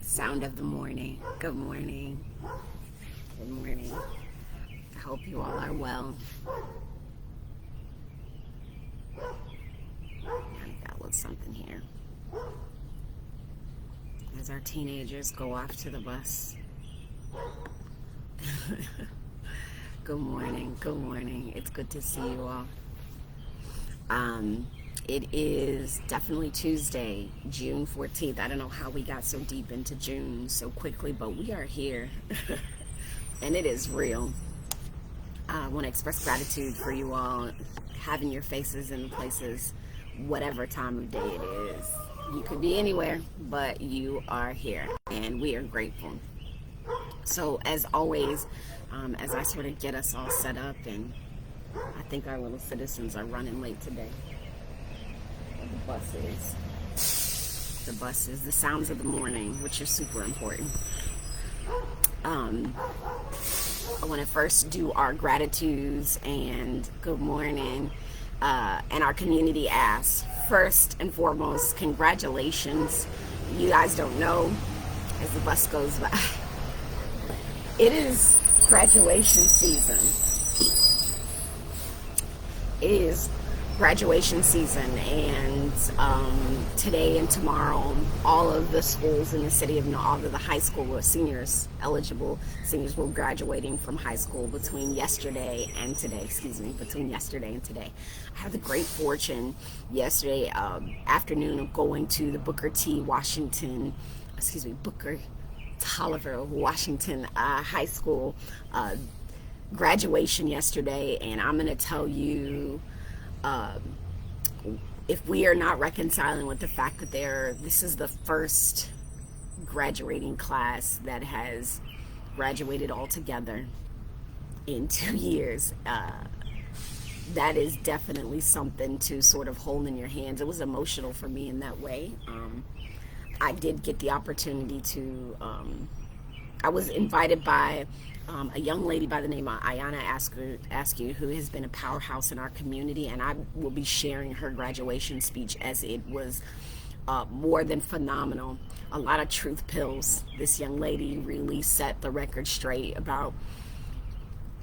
Sound of the morning. Good morning. Good morning. I hope you all are well. I got a little something here. As our teenagers go off to the bus. Good morning. Good morning. It's good to see you all. It is definitely Tuesday, June 14th. I don't know how we got so deep into June so quickly, but we are here. And it is real. I want to express gratitude for you all having your faces in places, whatever time of day it is. You could be anywhere, but you are here, and we are grateful. So, as always, as I sort of get us all set up, and I think our little citizens are running late today. The buses, the sounds of the morning, which are super important. I want to first do our gratitudes and good morning, and our community asks. First and foremost, congratulations. You guys don't know, as the bus goes by, it is graduation season. It is graduation season, and today and tomorrow, all of the schools in the city of all of the high school seniors, eligible seniors, will graduating from high school between yesterday and today. I had the great fortune yesterday afternoon of going to the Booker Tolliver Washington High School graduation yesterday, and I'm going to tell you, if we are not reconciling with the fact that this is the first graduating class that has graduated all together in 2 years, that is definitely something to sort of hold in your hands. It was emotional for me in that way. I did get the opportunity to, I was invited by a young lady by the name of Ayanna Askew, who has been a powerhouse in our community, and I will be sharing her graduation speech, as it was more than phenomenal. A lot of truth pills. This young lady really set the record straight about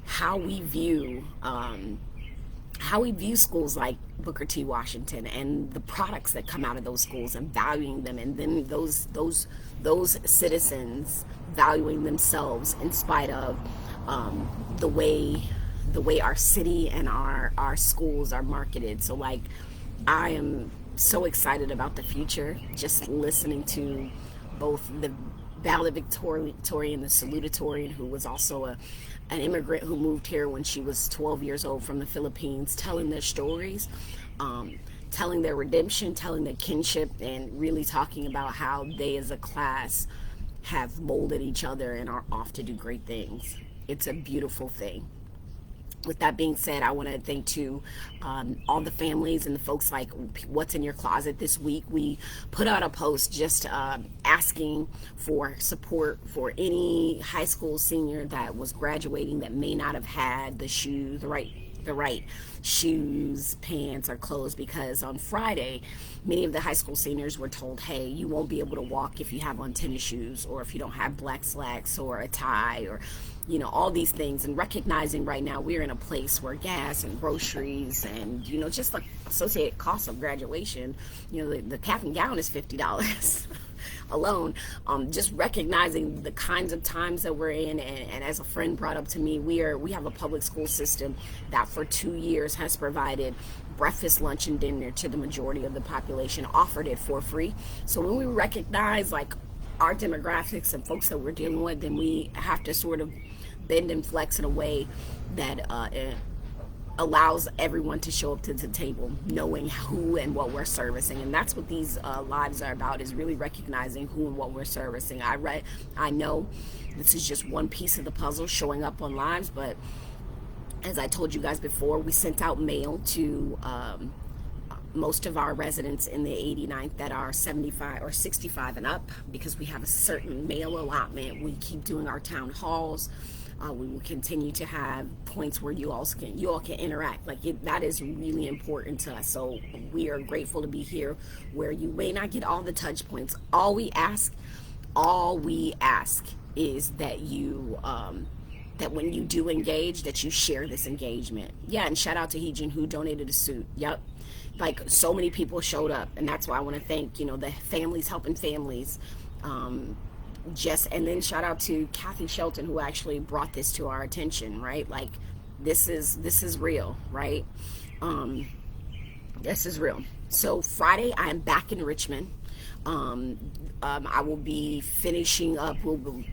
how we view schools like Booker T. Washington and the products that come out of those schools, and valuing them, and then those citizens valuing themselves in spite of the way our city and our schools are marketed. So, like, I am so excited about the future, just listening to both the valedictorian, the salutatorian, who was also an immigrant who moved here when she was 12 years old from the Philippines, telling their stories, telling their redemption, telling their kinship, and really talking about how they as a class have molded each other and are off to do great things. It's a beautiful thing. With that being said, I want to thank to all the families and the folks like What's in Your Closet. This week we put out a post just asking for support for any high school senior that was graduating that may not have had the right shoes, pants, or clothes, because on Friday many of the high school seniors were told, hey, you won't be able to walk if you have on tennis shoes, or if you don't have black slacks or a tie, or all these things. And recognizing right now we're in a place where gas and groceries and just like associated costs of graduation, the cap and gown is $50 alone. Just recognizing the kinds of times that we're in, and as a friend brought up to me, we have a public school system that for 2 years has provided breakfast, lunch, and dinner to the majority of the population, offered it for free. So when we recognize like our demographics and folks that we're dealing with, then we have to sort of bend and flex in a way that allows everyone to show up to the table, knowing who and what we're servicing. And that's what these lives are about, is really recognizing who and what we're servicing. I know this is just one piece of the puzzle, showing up on lives, but as I told you guys before, we sent out mail to most of our residents in the 89th that are 75 or 65 and up, because we have a certain mail allotment. We keep doing our town halls. We will continue to have points where you all can interact. That is really important to us. So we are grateful to be here, where you may not get all the touch points. All we ask All we ask is that you that when you do engage, that you share this engagement. Yeah, and shout out to Heejin who donated a suit. Yep. Like, so many people showed up, and that's why I want to thank, the families helping families. Just and then shout out to Kathy Shelton who actually brought this to our attention, right? Like, this is real, right? This is real. So Friday I am back in Richmond. I will be finishing up.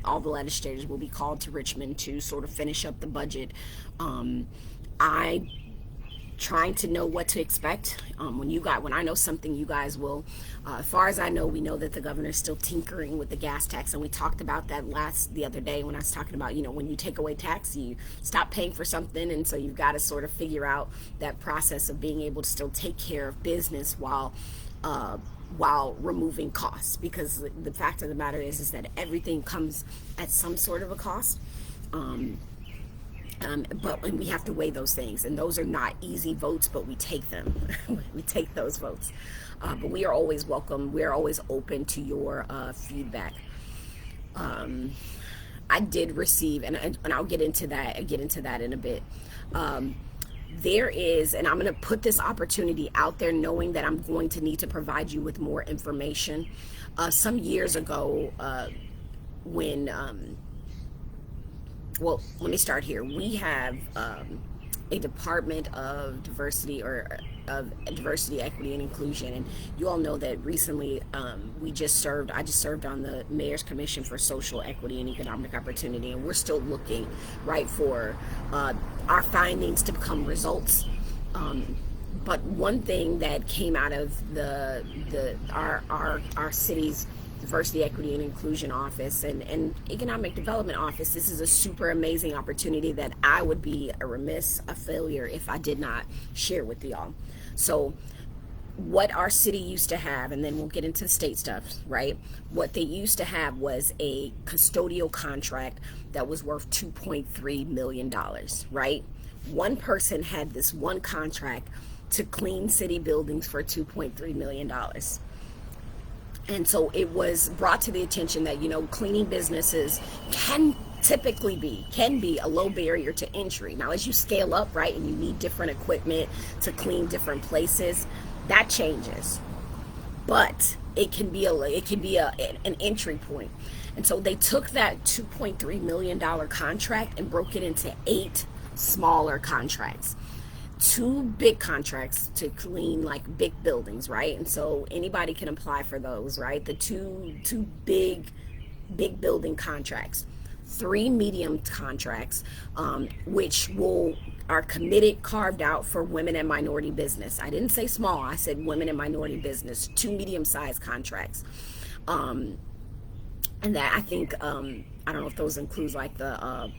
All the legislators will be called to Richmond to sort of finish up the budget. I trying to know what to expect. When I know something, you guys will. As far as I know, we know that the governor is still tinkering with the gas tax, and we talked about that the other day when I was talking about, when you take away tax, you stop paying for something, and so you've got to sort of figure out that process of being able to still take care of business while removing costs, because the fact of the matter is that everything comes at some sort of a cost. But we have to weigh those things, and those are not easy votes, but we take them. We take those votes. But we are always welcome. We are always open to your feedback. I did receive, and I'll get into that. In a bit. There is, and I'm going to put this opportunity out there, knowing that I'm going to need to provide you with more information. Some years ago, when well, let me start here. We have a Department of Diversity, or of Diversity, Equity, and Inclusion, and you all know that recently I just served on the Mayor's Commission for Social Equity and Economic Opportunity, and we're still looking, right, for our findings to become results. But one thing that came out of our city's Diversity, Equity, and Inclusion Office and Economic Development Office, this is a super amazing opportunity that I would be a failure if I did not share with y'all. So what our city used to have, and then we'll get into state stuff, right? What they used to have was a custodial contract that was worth $2.3 million, right? One person had this one contract to clean city buildings for $2.3 million. And so it was brought to the attention that, cleaning businesses can be a low barrier to entry. Now, as you scale up, right, and you need different equipment to clean different places, that changes. But it can be an entry point. And so they took that $2.3 million contract and broke it into 8 smaller contracts. 2 big contracts to clean like big buildings, right? And so anybody can apply for those, right? The two big building contracts. 3 medium contracts, which are committed, carved out for women and minority business. I didn't say small, I said women and minority business. 2 medium-sized contracts. And that, I think, I don't know if those include like the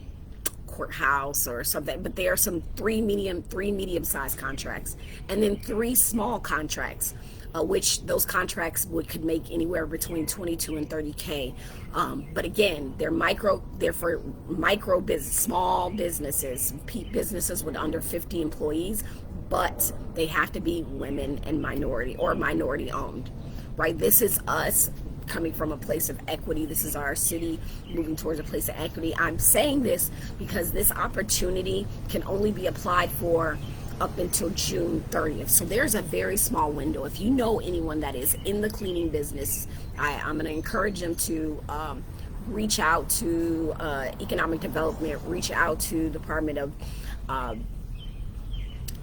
courthouse or something, but there are 3 medium-sized contracts, and then 3 small contracts, which those contracts could make anywhere between 22 and 30K. But again, they're for micro business, small businesses with under 50 employees, but they have to be women and minority owned, right? This is us coming from a place of equity. This is our city moving towards a place of equity. I'm saying this because this opportunity can only be applied for up until June 30th. So there's a very small window. If you know anyone that is in the cleaning business, I'm going to encourage them to reach out to Economic Development, reach out to Department of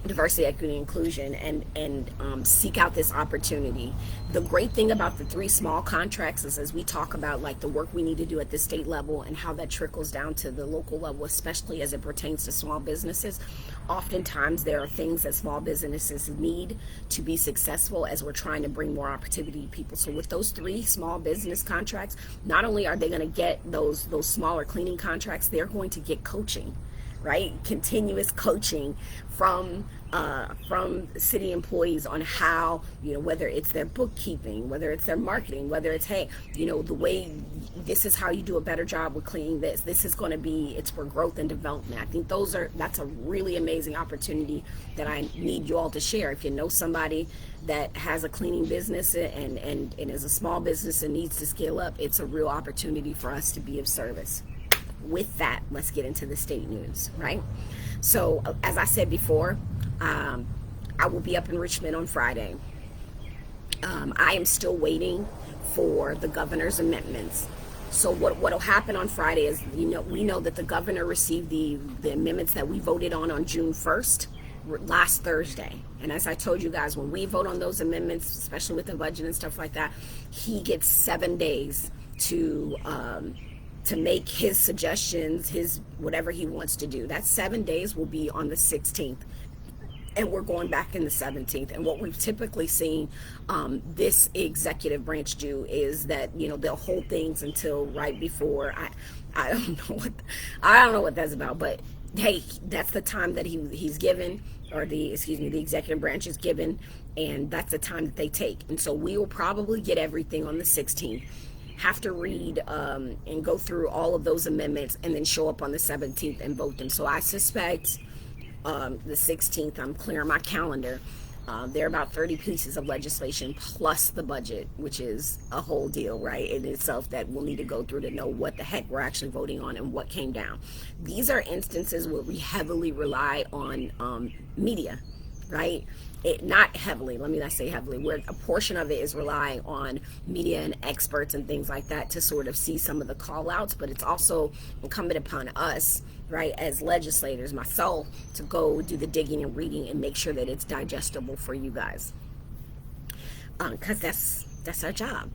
Diversity, Equity, and Inclusion, and seek out this opportunity. The great thing about the 3 small contracts is, as we talk about like the work we need to do at the state level and how that trickles down to the local level, especially as it pertains to small businesses, oftentimes there are things that small businesses need to be successful as we're trying to bring more opportunity to people. So with those 3 small business contracts, not only are they going to get those smaller cleaning contracts, they're going to get coaching, right? Continuous coaching from from city employees on how, whether it's their bookkeeping, whether it's their marketing, whether it's, hey, the way, this is how you do a better job with cleaning this is going to be, it's for growth and development. I think that's a really amazing opportunity that I need you all to share. If you know somebody that has a cleaning business and is a small business and needs to scale up, it's a real opportunity for us to be of service. With that, let's get into the state news, right? So, as I said before, I will be up in Richmond on Friday. I am still waiting for the governor's amendments. So what will happen on Friday is, we know that the governor received the amendments that we voted on June 1st, last Thursday. And as I told you guys, when we vote on those amendments, especially with the budget and stuff like that, he gets 7 days to make his suggestions, his whatever he wants to do. That 7 days will be on the 16th. And we're going back in the 17th. And what we've typically seen this executive branch do is that, they'll hold things until right before. I don't know what that's about, but hey, that's the time that he's given, or the executive branch is given, and that's the time that they take. And so we will probably get everything on the 16th. Have to read and go through all of those amendments, and then show up on the 17th and vote them. So I suspect the 16th, I'm clearing my calendar. There are about 30 pieces of legislation plus the budget, which is a whole deal, right, in itself, that we'll need to go through to know what the heck we're actually voting on and what came down. These are instances where we heavily rely on media, right? Not heavily, let me not say heavily, where a portion of it is relying on media and experts and things like that to sort of see some of the call outs, but it's also incumbent upon us, right, as legislators, myself, to go do the digging and reading and make sure that it's digestible for you guys, because that's our job.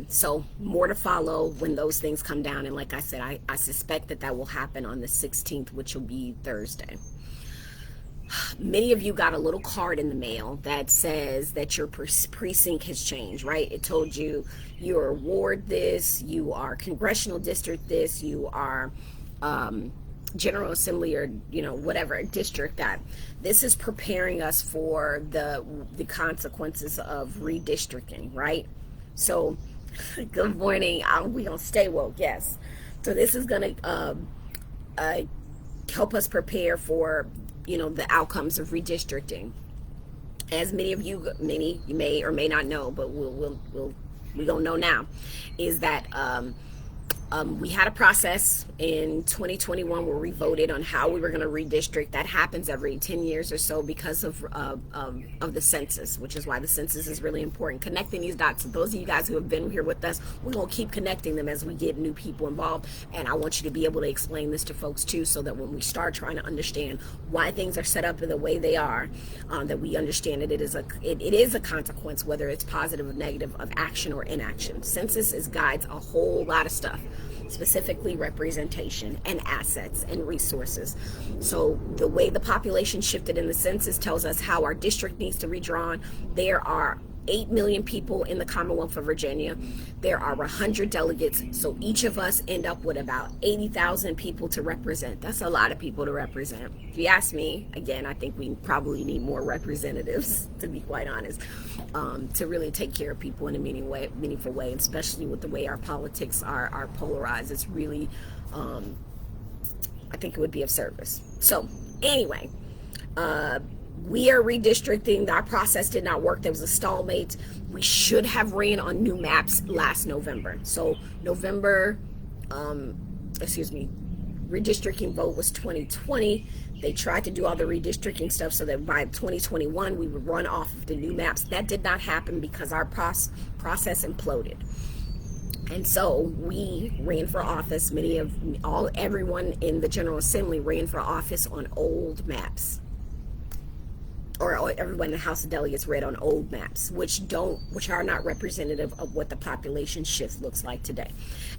So more to follow when those things come down, and like I said, I suspect that will happen on the 16th, which will be Thursday. Many of you got a little card in the mail that says that your precinct has changed, right? It told you you're ward this, you are congressional district this, you are General Assembly, or whatever district that. This is preparing us for the consequences of redistricting, right? So good morning. We gonna stay woke, yes. So this is gonna help us prepare for the outcomes of redistricting. As many of you may or may not know, but we don't know now, is that we had a process in 2021 where we voted on how we were going to redistrict. That happens every 10 years or so because of the census, which is why the census is really important. Connecting these dots. So those of you guys who have been here with us, we're going to keep connecting them as we get new people involved. And I want you to be able to explain this to folks too, so that when we start trying to understand why things are set up the way they are, that we understand that it is a consequence, whether it's positive or negative, of action or inaction. Census guides a whole lot of stuff, specifically representation and assets and resources. So the way the population shifted in the census tells us how our district needs to be redrawn. There are 8 million people in the Commonwealth of Virginia. There are 100 delegates, so each of us end up with about 80,000 people to represent. That's a lot of people to represent. If you ask me, again, I think we probably need more representatives, to be quite honest, to really take care of people in a meaningful way, especially with the way our politics are polarized. It's really, I think it would be of service. So anyway, we are redistricting. Our process did not work. There was a stalemate. We should have ran on new maps last November. So redistricting vote was 2020. They tried to do all the redistricting stuff so that by 2021 we would run off of the new maps. That did not happen because our process imploded. And so we ran for office. Everyone in the General Assembly ran for office on old maps. Or everyone in the House of Delegates read on old maps, which are not representative of what the population shift looks like today.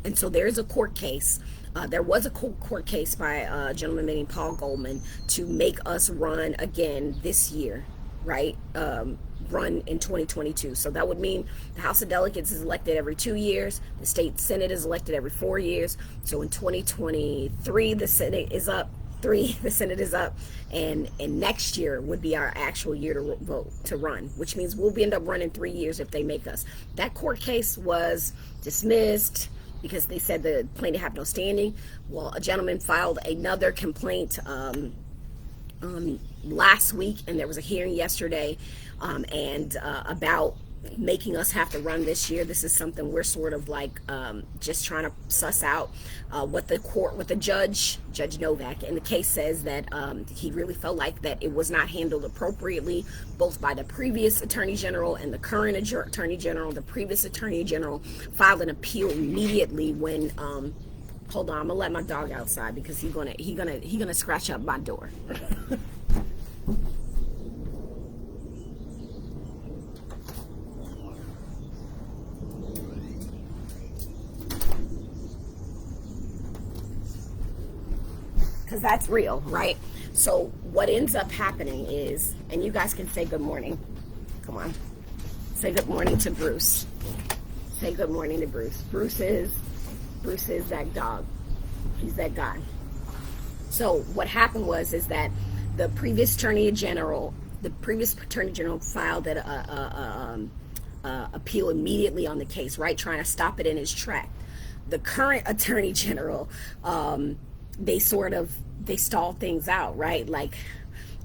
And so there's a court case. There was a court case by a gentleman named Paul Goldman to make us run again this year, right? Run in 2022. So that would mean the House of Delegates is elected every 2 years. The state Senate is elected every 4 years. So in 2023, the Senate is up 3, the Senate is up, and next year would be our actual year to vote to run, which means we'll end up running 3 years if they make us. That court case was dismissed because they said the plaintiff had no standing. Well, a gentleman filed another complaint last week, and there was a hearing yesterday, and about making us have to run this year. This is something we're sort of like just trying to suss out what the Judge Novak in the case says, that he really felt like that it was not handled appropriately, both by the previous Attorney General and the current Attorney General. The previous Attorney General filed an appeal immediately when hold on, I'm gonna let my dog outside because he's gonna scratch up my door. Because that's real, right? So what ends up happening is, and you guys can say good morning. Come on. Say good morning to Bruce. Say good morning to Bruce. Bruce is that dog. He's that guy. So what happened is that the previous Attorney General filed an appeal immediately on the case, right? Trying to stop it in its track. The current Attorney General, they stalled things out, right? Like,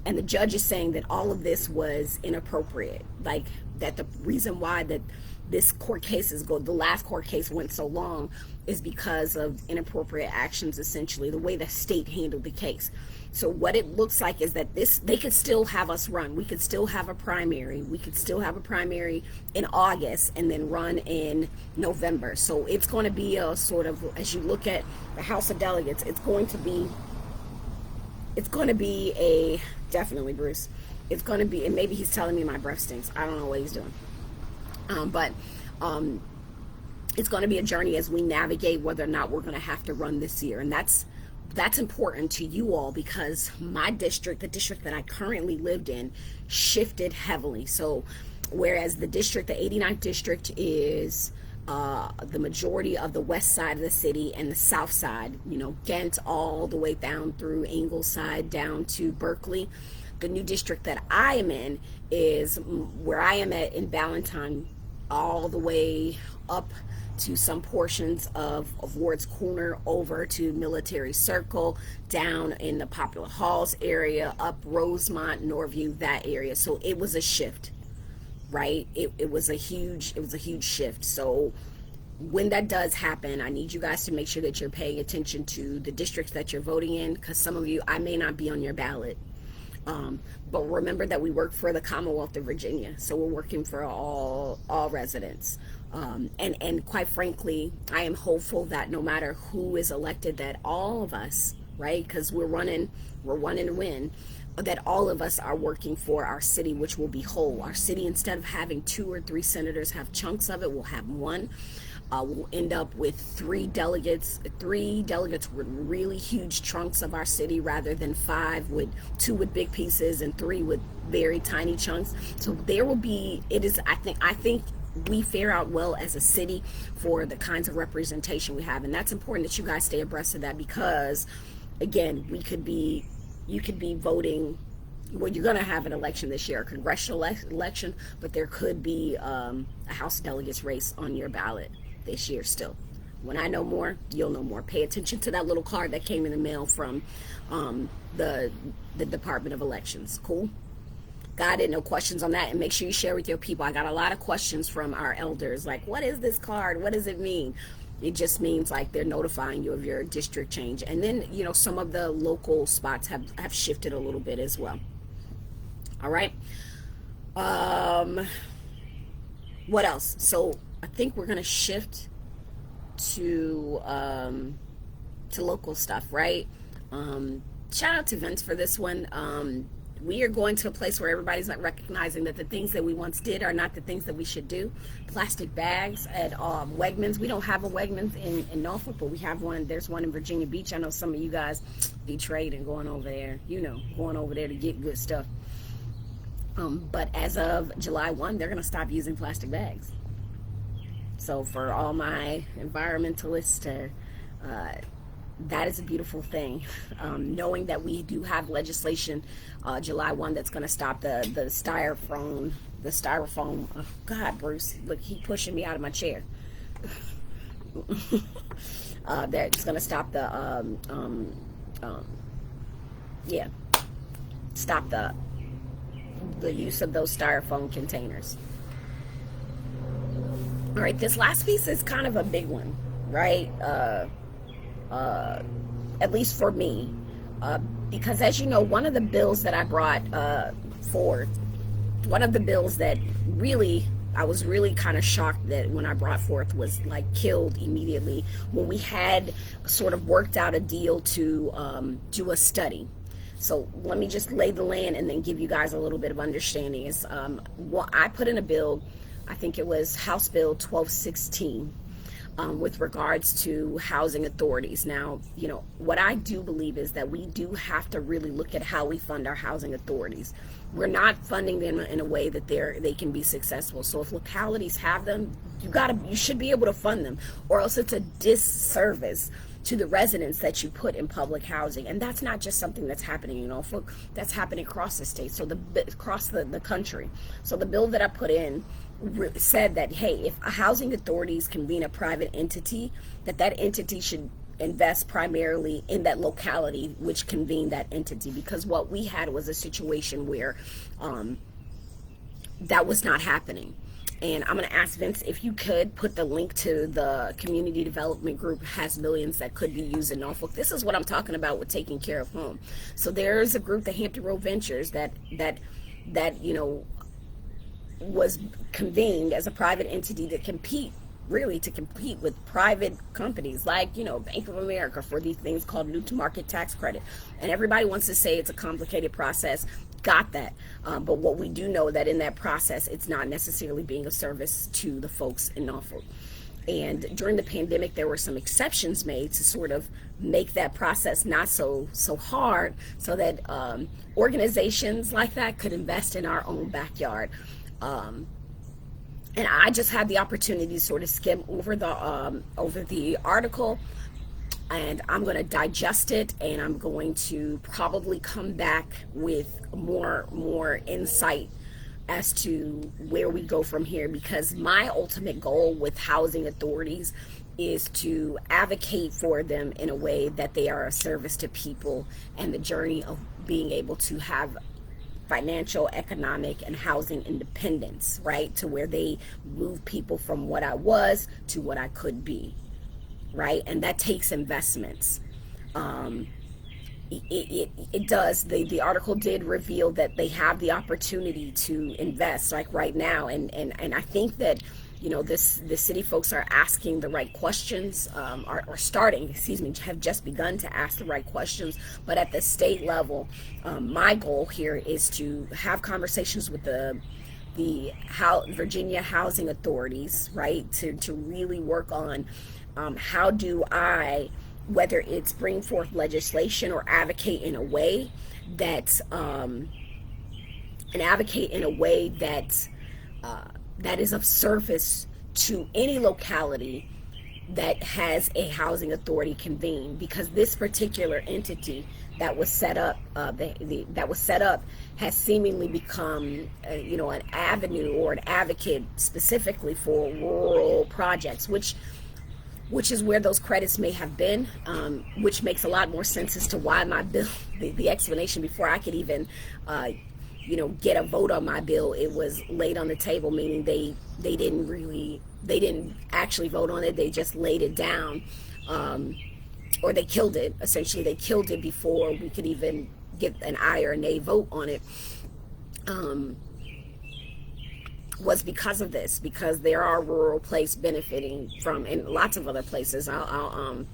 and the judge is saying that all of this was inappropriate, like that the reason why that this court case the last court case went so long is because of inappropriate actions, essentially the way the state handled the case. So what it looks like is that they could still have us run. We could still have a primary. We could still have a primary in August and then run in November. So it's going to be a sort of, as you look at the House of Delegates, it's going to be a, definitely Bruce, it's going to be, and maybe he's telling me my breath stinks. I don't know what he's doing. But it's going to be a journey as we navigate whether or not we're going to have to run this year. And that's important to you all, because my district, the district that I currently lived in, shifted heavily. So whereas the 89th district is the majority of the west side of the city and the south side, Ghent all the way down through Ingleside down to Berkeley, the new district that I am in is where I am at in Ballantyne, all the way up to some portions of Ward's Corner, over to Military Circle, down in the Popular Halls area, up Rosemont, Norview, that area. So it was a shift, right? It was a huge shift. So when that does happen, I need you guys to make sure that you're paying attention to the districts that you're voting in, because some of you, I may not be on your ballot. But remember that we work for the Commonwealth of Virginia, so we're working for all residents. And quite frankly, I am hopeful that no matter who is elected, that all of us, right, because we're running to win, that all of us are working for our city, which will be whole. Our city, instead of having 2 or 3 senators have chunks of it, we'll have one. We'll end up with 3 delegates with really huge chunks of our city, rather than 5 with 2 with big pieces and 3 with very tiny chunks. So there will be, I think we fare out well as a city for the kinds of representation we have. And that's important that you guys stay abreast of that, because again, you could be voting, well, you're going to have an election this year, a congressional election, but there could be a House of Delegates race on your ballot this year still. When I know more, you'll know more. Pay attention to that little card that came in the mail from the Department of Elections. Cool? Got it? No questions on that? And make sure you share with your people. I got a lot of questions from our elders, like, what is this card? What does it mean? It just means like they're notifying you of your district change. And then, some of the local spots have shifted a little bit as well. All right. What else? So I think we're going to shift to local stuff, right? Shout out to Vince for this one. We are going to a place where everybody's not recognizing that the things that we once did are not the things that we should do. Plastic bags at Wegmans. We don't have a Wegmans in Norfolk, but we have one. There's one in Virginia Beach. I know some of you guys be trading, going over there, going over there to get good stuff. But as of July 1, they're going to stop using plastic bags. So for all my environmentalists that is a beautiful thing. Knowing that we do have legislation July 1 that's going to stop the styrofoam. Oh, God, Bruce, look, he pushing me out of my chair. That's going to stop yeah, stop the use of those styrofoam containers. All right, this last piece is kind of a big one, right? At least for me, because as you know, one of the bills that I brought forward, one of the bills that really I was really kind of shocked that when I brought forth was like killed immediately when we had sort of worked out a deal to do a study. So let me just lay the land and then give you guys a little bit of understanding. Is what I put in a bill, I think it was House Bill 1216, with regards to housing authorities. Now, you know, what I do believe is that we do have to really look at how we fund our housing authorities. We're not funding them in a way that they can be successful. So if localities have them, you should be able to fund them, or else it's a disservice to the residents that you put in public housing. And that's not just something that's happening, you know, that's happening across the state, so across the country. So the bill that I put in said that, hey, if housing authorities convene a private entity, that entity should invest primarily in that locality which convened that entity, because what we had was a situation where that was not happening. And I'm going to ask Vince if you could put the link to the community development group has millions that could be used in Norfolk. This is what I'm talking about with taking care of home. So there's a group, the Hampton Road Ventures, that you know, was convened as a private entity to compete with private companies like, you know, Bank of America for these things called new to market tax credit. And everybody wants to say it's a complicated process. Got that. But what we do know that in that process, it's not necessarily being of service to the folks in Norfolk. And during the pandemic, there were some exceptions made to sort of make that process not so hard, so that organizations like that could invest in our own backyard. And I just had the opportunity to sort of skim over the article, and I'm going to digest it, and I'm going to probably come back with more insight as to where we go from here, because my ultimate goal with housing authorities is to advocate for them in a way that they are a service to people and the journey of being able to have financial, economic, and housing independence, right? To where they move people from what I was to what I could be, right? And that takes investments. It does. The article did reveal that they have the opportunity to invest, like right now, and I think that, you know, the city folks are asking the right questions, are starting, have just begun to ask the right questions. But at the state level, my goal here is to have conversations with the Virginia housing authorities, right, to really work on how do I, whether it's bring forth legislation or advocate in a way that that is of service to any locality that has a housing authority convened, because this particular entity that was set up, has seemingly become, you know, an avenue or an advocate specifically for rural projects, which is where those credits may have been, which makes a lot more sense as to why my bill, the explanation before I could even you know, get a vote on my bill, it was laid on the table, meaning they didn't actually vote on it, they just laid it down, or they killed it. Essentially, they killed it before we could even get an aye or nay vote on it. Was because of this, because there are rural places benefiting from, and lots of other places. I'll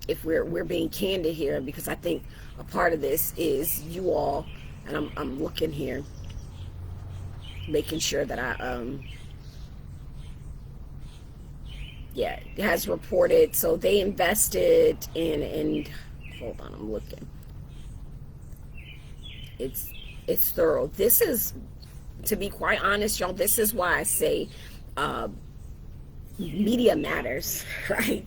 if we're being candid here, because I think a part of this is you all. And I'm looking here, making sure that it has reported. So they invested in hold on, I'm looking. It's thorough. This is, to be quite honest, y'all, this is why I say media matters, right?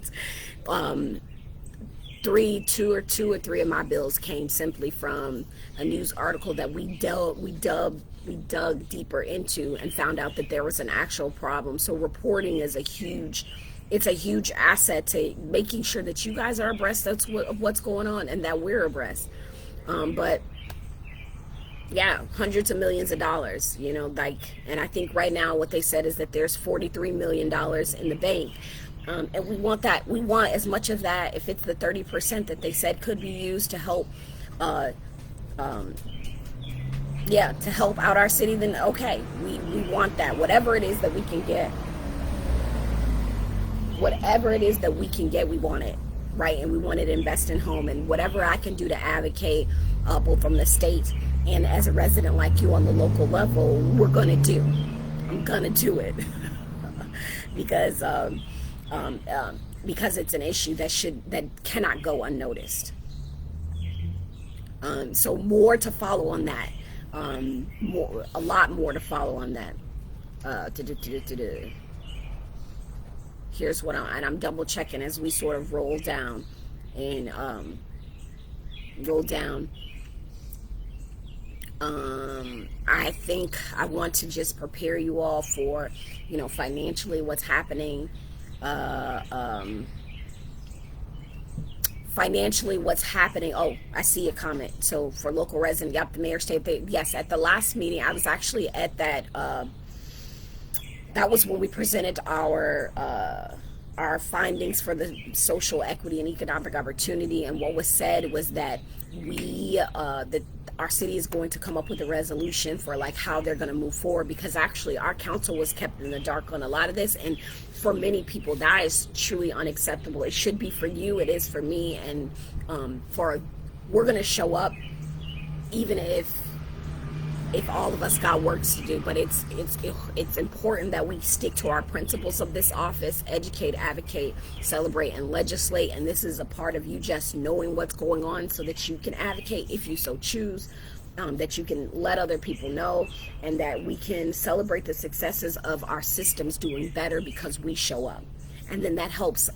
two or three of my bills came simply from a news article that we dug deeper into and found out that there was an actual problem. So reporting is it's a huge asset to making sure that you guys are abreast of what's going on, and that we're abreast. But yeah, hundreds of millions of dollars, like, and I think right now what they said is that there's $43 million in the bank. And we want as much of that, if it's the 30% that they said could be used to help, to help out our city, then okay, we want that. Whatever it is that we can get, we want it, right? And we want to invest in home, and whatever I can do to advocate, both from the state and as a resident like you on the local level, we're going to do. I'm going to do it because it's an issue that cannot go unnoticed. So more to follow on that. A lot more to follow on that. Here's what I'm double checking as we sort of roll down. I think I want to just prepare you all for, financially what's happening. Financially what's happening. Oh, I see a comment. So for local resident, yep, the mayor stated, yes, at the last meeting, I was actually at that, that was when we presented our findings for the social equity and economic opportunity. And what was said was that our city is going to come up with a resolution for like how they're going to move forward, because actually our council was kept in the dark on a lot of this, and for many people that is truly unacceptable. It should be for you, it is for me, and we're going to show up even if all of us got works to do. But it's important that we stick to our principles of this office: educate, advocate, celebrate, and legislate. And this is a part of you just knowing what's going on so that you can advocate if you so choose, that you can let other people know, and that we can celebrate the successes of our systems doing better because we show up. And then that helps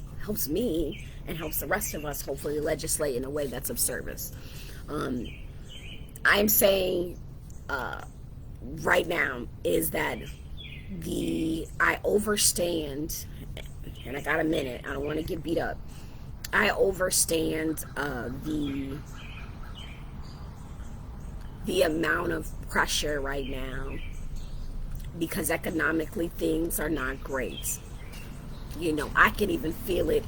me and helps the rest of us hopefully legislate in a way that's of service. I'm saying right now is that I overstand, and I got a minute, I don't want to get beat up. I overstand the amount of pressure right now, because economically things are not great. I can even feel it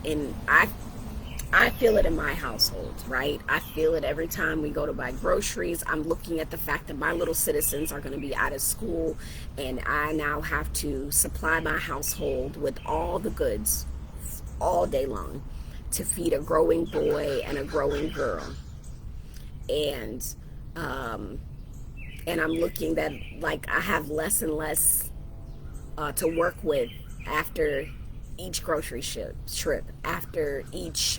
I feel it in my household, right? I feel it every time we go to buy groceries. I'm looking at the fact that my little citizens are going to be out of school, and I now have to supply my household with all the goods all day long to feed a growing boy and a growing girl. And I'm looking that like I have less and less to work with after each grocery trip, after each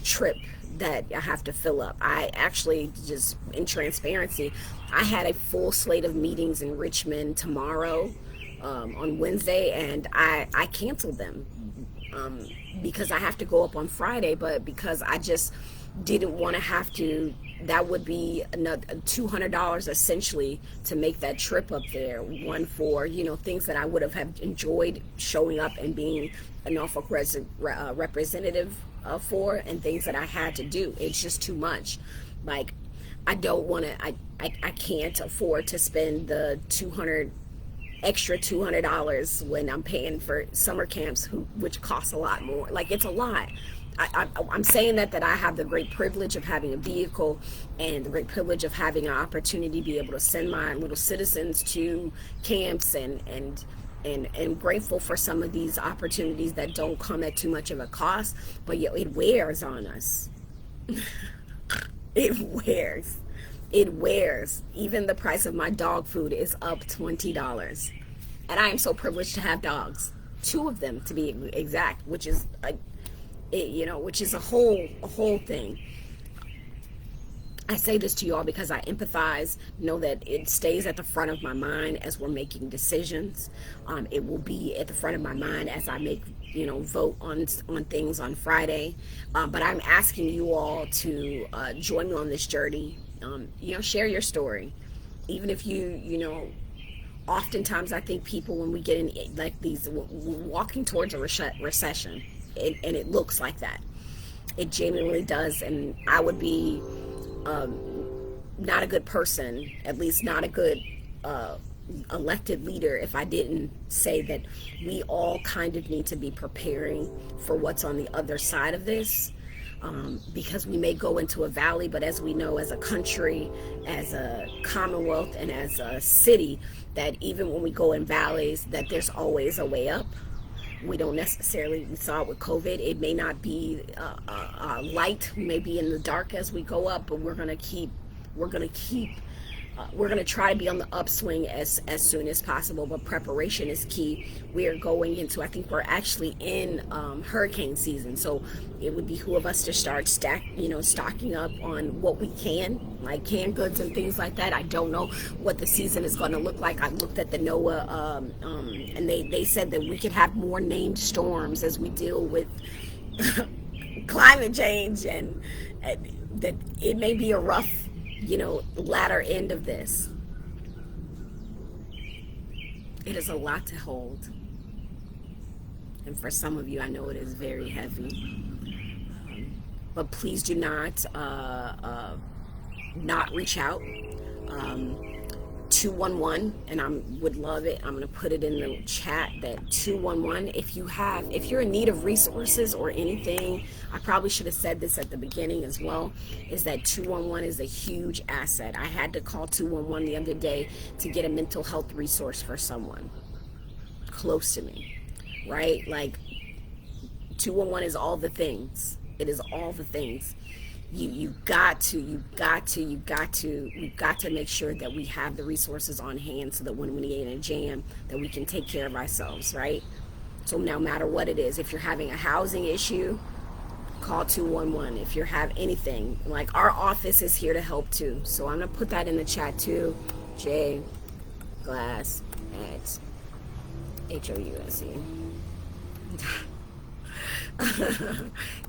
trip that I have to fill up. I actually, just in transparency, I had a full slate of meetings in Richmond tomorrow, on Wednesday, and I canceled them because I have to go up on Friday, but because I just didn't want to have to. That would be another $200 essentially to make that trip up there. One for, things that I would have enjoyed showing up and being a Norfolk representative for, and things that I had to do. It's just too much. Like, I don't want to, I can't afford to spend the extra $200 when I'm paying for summer camps, which costs a lot more. Like, it's a lot. I'm saying that I have the great privilege of having a vehicle and the great privilege of having an opportunity to be able to send my little citizens to camps, and grateful for some of these opportunities that don't come at too much of a cost, but yet it wears on us. It wears. Even the price of my dog food is up $20, and I am so privileged to have dogs, 2 of them to be exact, which is which is a whole thing. I say this to you all because I empathize, know that it stays at the front of my mind as we're making decisions. It will be at the front of my mind as I make, vote on things on Friday. But I'm asking you all to join me on this journey. Share your story. Even if oftentimes I think people, when we get in like these, we're walking towards a recession, and it looks like that. It genuinely does. And I would be not a good person, at least not a good elected leader, if I didn't say that we all kind of need to be preparing for what's on the other side of this. Because we may go into a valley, but as we know, as a country, as a commonwealth, and as a city, that even when we go in valleys, that there's always a way up. We don't necessarily, we saw it with COVID, it may not be light, we may be in the dark as we go up, but we're going to try to be on the upswing as soon as possible. But preparation is key. We are going into, I think we're actually in hurricane season, so it would behoove us to start stocking up on what we can, like canned goods and things like that. I don't know what the season is going to look like. I looked at the NOAA, and they said that we could have more named storms as we deal with climate change, and that it may be a rough latter end of this. It is a lot to hold, and for some of you, I know it is very heavy. But please do not reach out. 211, and I would love it. I'm going to put it in the chat that 211, if you're in need of resources or anything, I probably should have said this at the beginning as well, is that 211 is a huge asset. I had to call 211 the other day to get a mental health resource for someone close to me, right? Like 211 is all the things. It is all the things. We've got to make sure that we have the resources on hand so that when we get in a jam, that we can take care of ourselves, right? So no matter what it is, if you're having a housing issue, call 211. If you have anything, like our office is here to help too. So I'm gonna put that in the chat too. J Glass at HOUSE.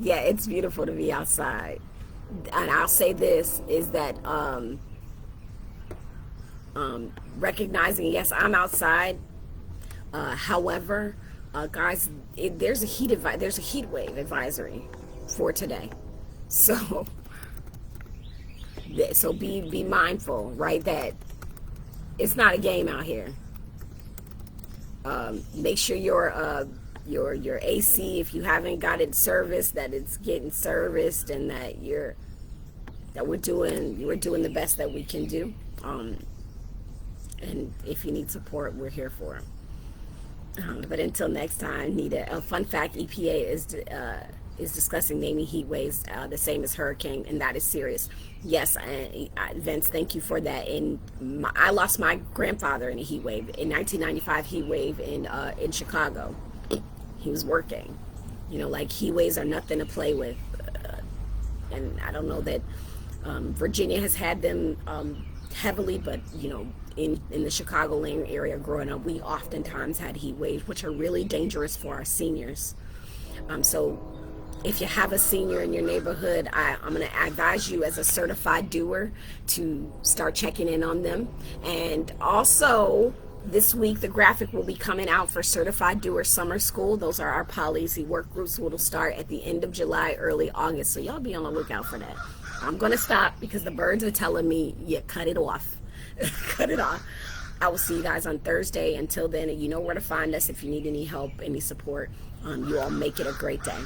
Yeah, it's beautiful to be outside. And I'll say this is that recognizing, yes, I'm outside. However, guys, there's a heat wave advisory for today. So be mindful, right? That it's not a game out here. Make sure your AC, if you haven't got it serviced, that it's getting serviced, and that we're doing the best that we can do. And if you need support, we're here for it. But until next time, a fun fact: EPA is discussing naming heat waves the same as hurricane, and that is serious. Yes, Vince, thank you for that. I lost my grandfather in a heat wave in 1995 heat wave in Chicago. He was working. Like heat waves are nothing to play with. And I don't know that Virginia has had them heavily, but in the Chicagoland area growing up, we oftentimes had heat waves, which are really dangerous for our seniors. So if you have a senior in your neighborhood, I'm going to advise you as a certified doer to start checking in on them. And also, this week, the graphic will be coming out for Certified Doer Summer School. Those are our policy work groups, which will start at the end of July, early August. So y'all be on the lookout for that. I'm going to stop because the birds are telling me, yeah, cut it off. Cut it off. I will see you guys on Thursday. Until then, you know where to find us if you need any help, any support. You all make it a great day.